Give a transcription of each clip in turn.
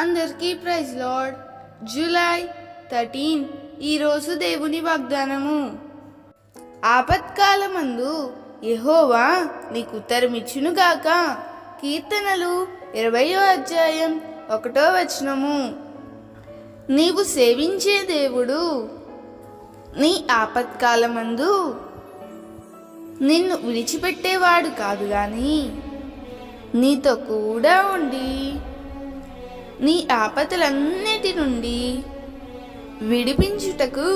అందరికీ praise lord. July 13 ఈరోజు దేవుని వాగ్దానము. ఆపత్కాలమందు యెహోవా నీకు ఉత్తరమిచ్చునుగాక. కీర్తనలు 20వ అధ్యాయం 1వ వచనము. నీవు సేవించే దేవుడు నీ ఆపత్కాలమందు నిన్ను విడిచిపెట్టేవాడు కాదు గాని నీతో కూడా ఉండి నీ ఆపదలన్నిటి నుండి విడిపించుటకు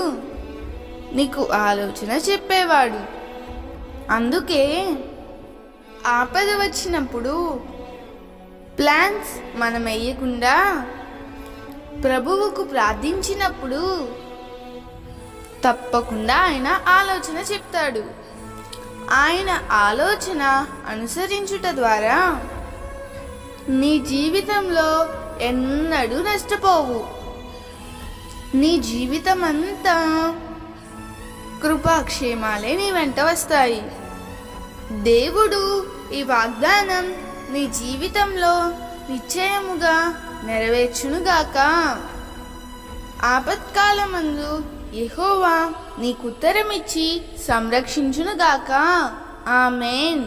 నీకు ఆలోచన చెప్పేవాడు. అందుకే ఆపద వచ్చినప్పుడు ప్లాన్స్ మనం వేయకుండా ప్రభువుకు ప్రార్థించినప్పుడు తప్పకుండా ఆయన ఆలోచన చెప్తాడు. ఆయన ఆలోచన అనుసరించుట ద్వారా నీ జీవితంలో ఎన్నడూ నష్టపోవు. నీ జీవితం అంతా కృపాక్షేమాలే నీ వెంట వస్తాయి. దేవుడు ఈ వాగ్దానం నీ జీవితంలో నిశ్చయముగా నెరవేర్చునుగాక. ఆపత్కాలమందు యెహోవా నీకు ఉత్తరమిచ్చి సంరక్షించునుగాక. ఆమేన్.